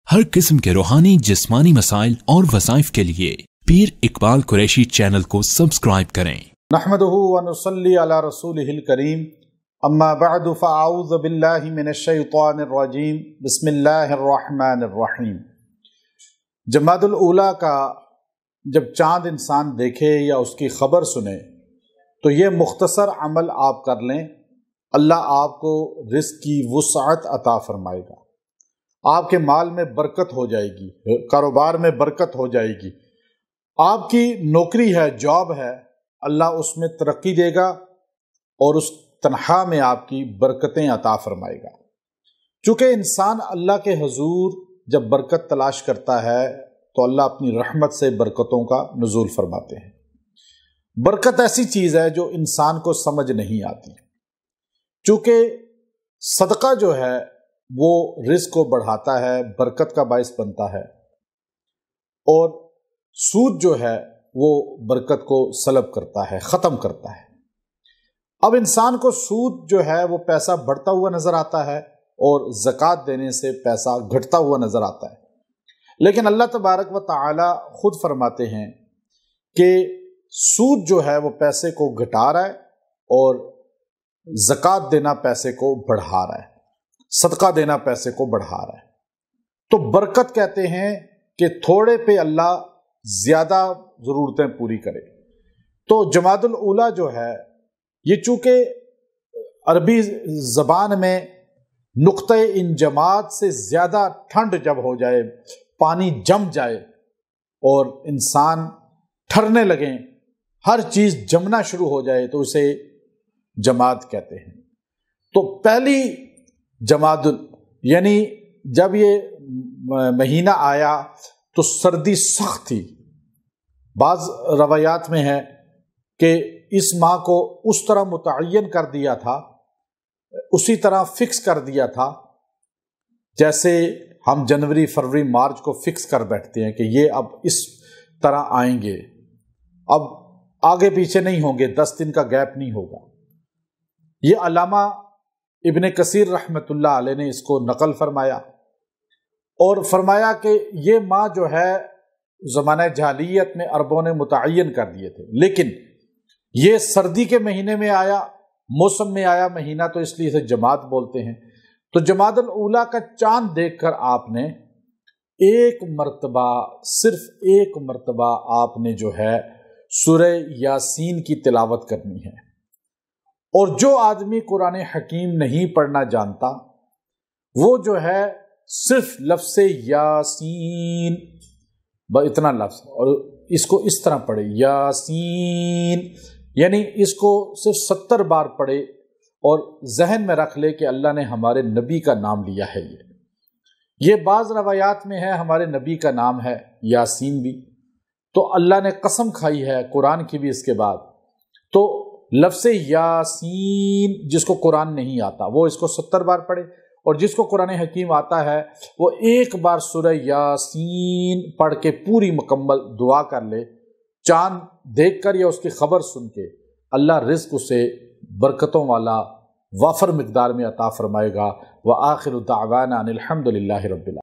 ہر قسم کے روحانی جسمانی مسائل اور وظائف کے لیے پیر اقبال قریشی چینل کو سبسکرائب کریں۔ نحمده ونصلي على رسوله الكريم اما بعد فاعوذ باللہ من الشیطان الرجیم بسم اللہ الرحمن الرحیم۔ جماد الاولیٰ کا جب چاند انسان دیکھے یا اس کی خبر سنے تو یہ مختصر عمل آپ کر لیں، اللہ آپ کو رزق کی وسعت عطا فرمائے گا، آپ کے مال میں برکت ہو جائے گی، کاروبار میں برکت ہو جائے گی، آپ کی نوکری ہے، جاب ہے، اللہ اس میں ترقی دے گا اور اس تنخواہ میں آپ کی برکتیں عطا فرمائے گا۔ چونکہ انسان اللہ کے حضور جب برکت تلاش کرتا ہے تو اللہ اپنی رحمت سے برکتوں کا نزول فرماتے ہیں۔ برکت ایسی چیز ہے جو انسان کو سمجھ نہیں آتی، چونکہ صدقہ جو ہے وہ رزق کو بڑھاتا ہے، برکت کا باعث بنتا ہے، اور سود جو ہے وہ برکت کو سلب کرتا ہے، ختم کرتا ہے۔ اب انسان کو سود جو ہے وہ پیسہ بڑھتا ہوا نظر آتا ہے اور زکوٰۃ دینے سے پیسہ گھٹتا ہوا نظر آتا ہے، لیکن اللہ تبارک و تعالی خود فرماتے ہیں کہ سود جو ہے وہ پیسے کو گھٹا رہا ہے اور زکوٰۃ دینا پیسے کو بڑھا رہا ہے، صدقہ دینا پیسے کو بڑھا رہا ہے۔ تو برکت کہتے ہیں کہ تھوڑے پہ اللہ زیادہ ضرورتیں پوری کرے۔ تو جماد الاولیٰ جو ہے یہ چونکہ عربی زبان میں نقطہ انجماد سے زیادہ ٹھنڈ جب ہو جائے، پانی جم جائے اور انسان ٹھرنے لگیں، ہر چیز جمنا شروع ہو جائے تو اسے جماد کہتے ہیں۔ تو پہلی جماد یعنی جب یہ مہینہ آیا تو سردی سخت تھی۔ بعض روایات میں ہے کہ اس ماہ کو اس طرح متعین کر دیا تھا، اسی طرح فکس کر دیا تھا جیسے ہم جنوری، فروری، مارچ کو فکس کر بیٹھتے ہیں کہ یہ اب اس طرح آئیں گے، اب آگے پیچھے نہیں ہوں گے، 10 دن کا گیپ نہیں ہوگا۔ یہ علامہ ابن کثیر رحمۃ اللہ علیہ نے اس کو نقل فرمایا اور فرمایا کہ یہ ماہ جو ہے زمانہ جاہلیت میں عربوں نے متعین کر دیے تھے، لیکن یہ سردی کے مہینے میں آیا، موسم میں آیا مہینہ، تو اس لیے اسے جماد بولتے ہیں۔ تو جماد الاولیٰ کا چاند دیکھ کر آپ نے ایک مرتبہ، صرف ایک مرتبہ آپ نے جو ہے سورہ یاسین کی تلاوت کرنی ہے، اور جو آدمی قرآن حکیم نہیں پڑھنا جانتا وہ جو ہے صرف لفظ یاسین، اتنا لفظ، اور اس کو اس طرح پڑھے یاسین، یعنی اس کو صرف 70 بار پڑھے اور ذہن میں رکھ لے کہ اللہ نے ہمارے نبی کا نام لیا ہے۔ یہ بعض روایات میں ہے ہمارے نبی کا نام ہے یاسین بھی، تو اللہ نے قسم کھائی ہے قرآن کی بھی اس کے بعد۔ تو لفظ یاسین جس کو قرآن نہیں آتا وہ اس کو 70 بار پڑھے، اور جس کو قرآن حکیم آتا ہے وہ ایک بار سورہ یاسین پڑھ کے پوری مکمل دعا کر لے، چاند دیکھ کر یا اس کی خبر سن کے اللہ رزق اسے برکتوں والا وافر مقدار میں عطا فرمائے گا۔ وآخر دعوانا ان الحمد للہ رب العالمین۔